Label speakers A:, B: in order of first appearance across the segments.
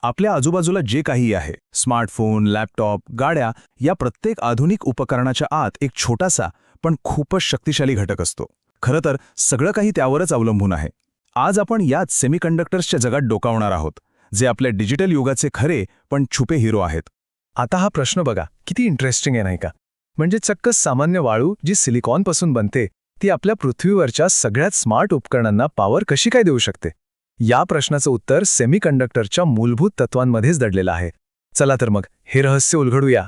A: आपल्या आजूबाजूला जे काही आहे, स्मार्टफोन, लॅपटॉप, गाड्या, या प्रत्येक आधुनिक उपकरणाच्या आत एक छोटासा पण खूपच शक्तिशाली घटक असतो. खरं तर सगळं काही त्यावरच अवलंबून आहे. आज आपण याच सेमीकंडक्टर्सच्या जगात डोकावणार आहोत, जे आपल्या डिजिटल युगाचे खरे पण छुपे हिरो आहेत.
B: आता हा प्रश्न बघा, किती इंटरेस्टिंग आहे नाही का? म्हणजे चक्क सामान्य वाळू जी सिलिकॉनपासून बनते, ती आपल्या पृथ्वीवरच्या सगळ्यात स्मार्ट उपकरणांना पॉवर कशी काय देऊ शकते? या प्रश्नाचं उत्तर सेमीकंडक्टरच्या मूलभूत तत्वांमध्येच दडलेलं आहे. चला तर मग हे रहस्य उलगडूया.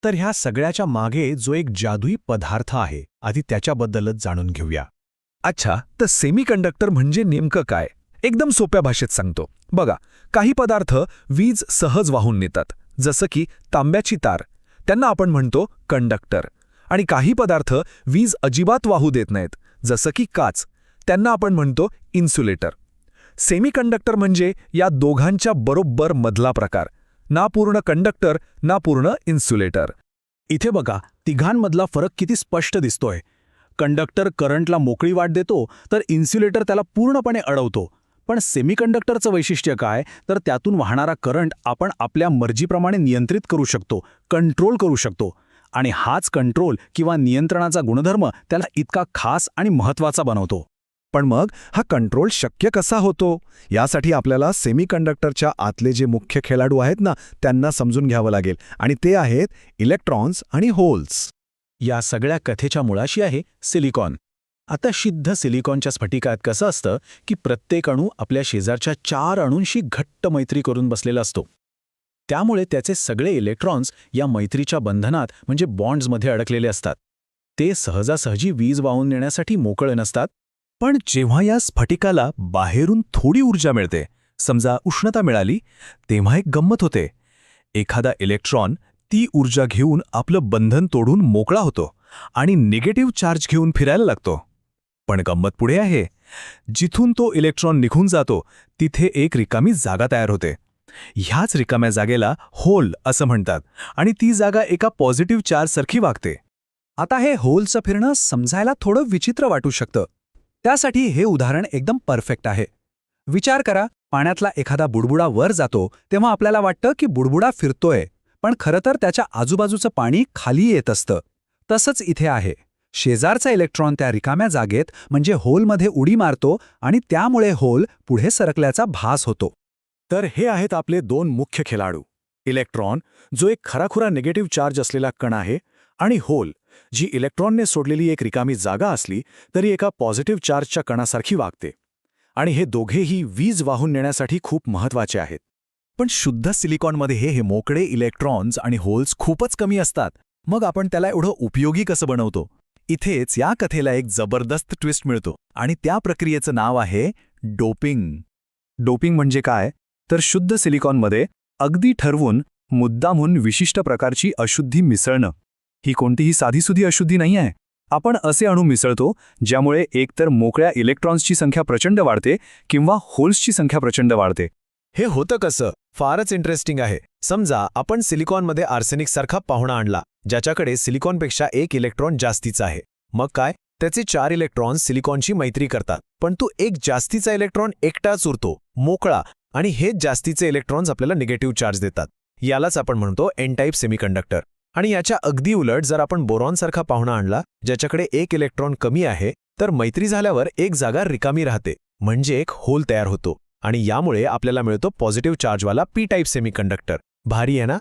A: तर ह्या सगळ्याच्या मागे जो एक जादुई पदार्थ आहे, आधी त्याच्याबद्दलच जाणून घेऊया.
B: अच्छा, तर सेमीकंडक्टर म्हणजे नेमकं काय? एकदम सोप्या भाषेत सांगतो. बघा, काही पदार्थ वीज सहज वाहून नेतात, जसं की तांब्याची तार, त्यांना आपण म्हणतो कंडक्टर. आणि काही पदार्थ वीज अजिबात वाहू देत नाहीत, जसं की काच, त्यांना आपण म्हणतो इन्सुलेटर. सेमीकंडक्टर म्हणजे या दोघांच्या बरोबर मधला प्रकार. ना पूर्ण कंडक्टर, ना पूर्ण इन्सुलेटर.
A: इथे बघा, तिघांमधला फरक किती स्पष्ट दिसतोय. कंडक्टर करंटला मोकळी वाट देतो, तर इन्सुलेटर त्याला पूर्णपणे अडवतो. पण सेमीकंडक्टरचं वैशिष्ट्य काय, तर त्यातून वाहणारा करंट आपण आपल्या मर्जीप्रमाणे नियंत्रित करू शकतो, कंट्रोल करू शकतो. आणि हाच कंट्रोल किंवा नियंत्रणाचा गुणधर्म त्याला इतका खास आणि महत्त्वाचा बनवतो.
B: पण मग हा कंट्रोल शक्य कसा होतो? यासाठी आपल्याला सेमीकंडक्टरच्या आतले जे मुख्य खेळाडू आहेत ना, त्यांना समजून घ्यावं लागेल. आणि ते आहेत इलेक्ट्रॉन्स आणि होल्स.
A: या सगळ्या कथेच्या मुळाशी आहे सिलिकॉन. आता शुद्ध सिलिकॉनच्या स्फटिकात कसं असतं की प्रत्येक अणू आपल्या शेजारच्या 4 अणूंशी घट्ट मैत्री करून बसलेला असतो. त्यामुळे त्याचे सगळे इलेक्ट्रॉन्स या मैत्रीच्या बंधनात म्हणजे बॉन्ड्समध्ये अडकलेले असतात. ते सहजासहजी वीज वाहून नेण्यासाठी मोकळे नसतात.
B: पण जेव्हा या स्फटिकाला बाहेरून थोडी ऊर्जा मिळते, समजा उष्णता मिळाली, तेव्हा एक गंमत होते. एखादा इलेक्ट्रॉन ती ऊर्जा घेऊन आपलं बंधन तोडून मोकळा होतो आणि निगेटिव्ह चार्ज घेऊन फिरायला लागतो. पण गंमत पुढे आहे. जिथून तो इलेक्ट्रॉन निघून जातो, तिथे एक रिकामी जागा तयार होते. ह्याच रिकाम्या जागेला होल असं म्हणतात आणि ती जागा एका पॉझिटिव्ह चार्जसारखी वागते.
C: आता हे होलचं फिरणं समजायला थोडं विचित्र वाटू शकतं. त्यासाठी हे उदाहरण एकदम परफेक्ट आहे. विचार करा, पाण्यातला एखादा बुडबुडा वर जातो तेव्हा आपल्याला वाटतं की बुडबुडा फिरतोय, पण खरं तर त्याच्या आजूबाजूचं पाणी खाली येत असतं. तसंच इथे आहे. शेजारचा इलेक्ट्रॉन त्या रिकाम्या जागेत म्हणजे होलमध्ये उडी मारतो आणि त्यामुळे होल पुढे सरकल्याचा भास होतो.
A: तर हे आहेत आपले 2 मुख्य खेळाडू. इलेक्ट्रॉन, जो एक खराखुरा निगेटिव्ह चार्ज असलेला कण आहे, आणि होल, जी इलेक्ट्रॉनने सोडलेली एक रिकामी जागा असली तरी एका पॉझिटिव्ह चार्जच्या कणासारखी वागते. आणि हे दोघेही वीज वाहून नेण्यासाठी खूप महत्त्वाचे आहेत.
B: पण शुद्ध सिलिकॉनमध्ये हे मोकळे इलेक्ट्रॉन्स आणि होल्स खूपच कमी असतात. मग आपण त्याला एवढं उपयोगी कसं बनवतो? इथेच या कथेला एक जबरदस्त ट्विस्ट मिळतो आणि त्या प्रक्रियेचं नाव आहे डोपिंग. डोपिंग म्हणजे काय? तर शुद्ध सिलिकॉनमध्ये अगदी ठरवून मुद्दामहून विशिष्ट प्रकारची अशुद्धी मिसळणं. ही कोणतीही साधीसुधी अशुद्धी नाही आहे. आपण असे अणू मिसळतो ज्यामुळे एकतर मोकळ्या इलेक्ट्रॉन्सची संख्या प्रचंड वाढते किंवा होल्सची संख्या प्रचंड वाढते.
D: हे होतं कसं? फारच इंटरेस्टिंग आहे. समजा आपण सिलिकॉनमध्ये आर्सेनिक सारखा पाहुणा आणला, ज्याच्याकडे सिलिकॉनपेक्षा 1 इलेक्ट्रॉन जास्तीचा आहे. मग काय? त्याचे 4 इलेक्ट्रॉन्स सिलिकॉनशी मैत्री करतात, पण तो एक जास्तीचा इलेक्ट्रॉन एकटाच उरतो, मोकळा, आणि हेच जास्तीचे इलेक्ट्रॉन्स आपल्याला निगेटिव्ह चार्ज देतात. यालाच आपण म्हणतो एन टाईप सेमीकंडक्टर. आणि याच्या अगदी उलट जर आपण बोरॉनसारखा पाहुणा आणला, ज्याच्याकडे 1 इलेक्ट्रॉन कमी आहे, तर मैत्री झाल्यावर एक जागा रिकामी राहते, म्हणजे एक होल तयार होतो. आणि यामुळे आपल्याला मिळतो पॉझिटिव्ह चार्जवाला पी टाईप सेमीकंडक्टर. भारी आहे ना?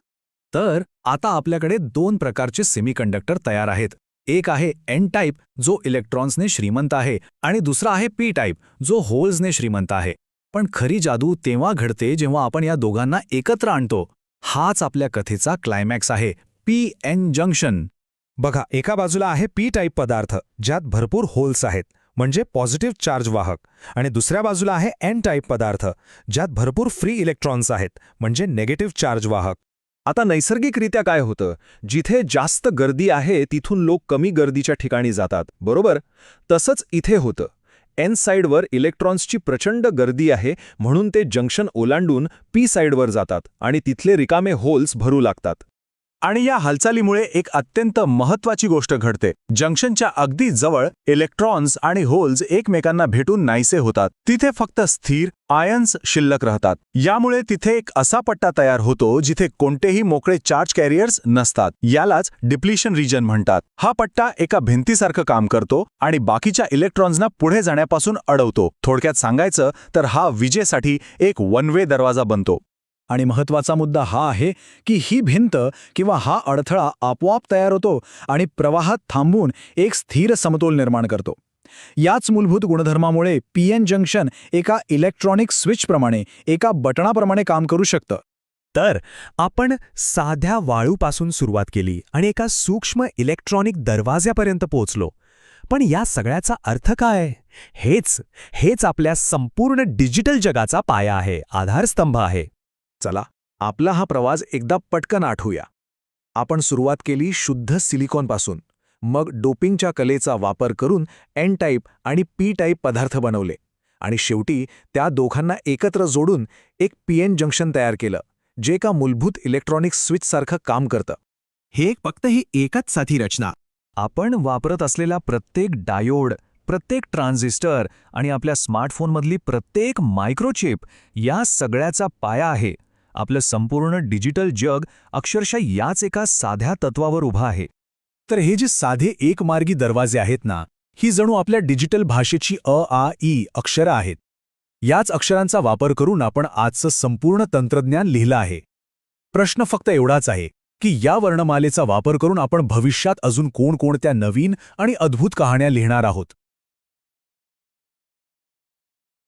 C: तर आता आपल्याकडे 2 प्रकारचे सेमीकंडक्टर तयार आहेत. एक आहे एन टाईप, जो इलेक्ट्रॉन्सने श्रीमंत आहे, आणि दुसरा आहे पी टाईप, जो होल्सने श्रीमंत आहे. पण खरी जादू तेव्हा घडते जेव्हा आपण या दोघांना एकत्र आणतो. हाच आपल्या कथेचा क्लायमॅक्स आहे, पी एन जंक्शन.
B: बघा, एका बाजूला आहे पी टाईप पदार्थ, ज्यात भरपूर होल्स आहेत, म्हणजे पॉझिटिव्ह चार्ज वाहक. आणि दुसऱ्या बाजूला आहे एन टाईप पदार्थ, ज्यात भरपूर फ्री इलेक्ट्रॉन्स आहेत, म्हणजे निगेटिव्ह चार्ज वाहक. आता नैसर्गिकरित्या काय होतं? जिथे जास्त गर्दी आहे तिथून लोक कमी गर्दीच्या ठिकाणी जातात, बरोबर? तसंच इथे होतं. एन साईडवर इलेक्ट्रॉन्सची प्रचंड गर्दी आहे, म्हणून ते जंक्शन ओलांडून पी साईडवर जातात आणि तिथले रिकामे होल्स भरू लागतात.
A: आणि या हालचालीमुळे एक अत्यंत महत्वाची गोष्ट घडते. जंक्शनच्या अगदी जवळ इलेक्ट्रॉन्स आणि होल्स एकमेकांना भेटून नाहीसे होतात. तिथे फक्त स्थिर आयन्स शिल्लक राहतात. यामुळे तिथे एक असा पट्टा तयार होतो जिथे कोणतेही मोकळे चार्ज कॅरियर्स नसतात. यालाच डिप्लिशन रिजन म्हणतात. हा पट्टा एका भिंतीसारखं काम करतो आणि बाकीच्या इलेक्ट्रॉन्सना पुढे जाण्यापासून अडवतो. थोडक्यात सांगायचं तर हा विजेसाठी एक वन वे दरवाजा बनतो.
C: आणि महत्वाचा मुद्दा हा आहे की ही भिंत किंवा हा अडथळा आपोआप तयार होतो आणि प्रवाहात थांबून एक स्थिर समतोल निर्माण करतो. याच मूलभूत गुणधर्मामुळे पीएन जंक्शन एका इलेक्ट्रॉनिक स्विचप्रमाणे, एका बटणाप्रमाणे काम करू शकतं.
B: तर आपण साध्या वाळूपासून सुरुवात केली आणि एका सूक्ष्म इलेक्ट्रॉनिक दरवाज्यापर्यंत पोहोचलो. पण या सगळ्याचा अर्थ काय? हेच आपल्या संपूर्ण डिजिटल जगाचा पाया आहे, आधारस्तंभ आहे.
C: चला, आपला हा प्रवास एकदा पटकन आठवूया. आपण सुरुवात केली शुद्ध सिलिकॉनपासून, मग डोपिंगच्या कलेचा वापर करून एन टाईप आणि पी टाईप पदार्थ बनवले आणि शेवटी त्या दोघांना एकत्र जोडून एक पीएन जंक्शन तयार केलं, जे एका मूलभूत इलेक्ट्रॉनिक स्विचसारखं काम करतं.
B: हे फक्त ही एकच साधी रचना. आपण वापरत असलेला प्रत्येक डायोड, प्रत्येक ट्रान्झिस्टर आणि आपल्या स्मार्टफोनमधली प्रत्येक मायक्रोचिप या सगळ्याचा पाया आहे. आपलं संपूर्ण डिजिटल जग अक्षरशः याच एका साध्या तत्वावर उभा आहे.
C: तर हे जे साधे एकमार्गी दरवाजे आहेत ना, ही जणू आपल्या डिजिटल भाषेची अ, आ, ई अक्षरं आहेत. याच अक्षरांचा वापर करून आपण आजचं संपूर्ण तंत्रज्ञान लिहिलं आहे. प्रश्न फक्त एवढाच आहे की या वर्णमालेचा वापर करून आपण भविष्यात अजून कोणकोणत्या नवीन आणि अद्भुत कहाण्या लिहिणार आहोत.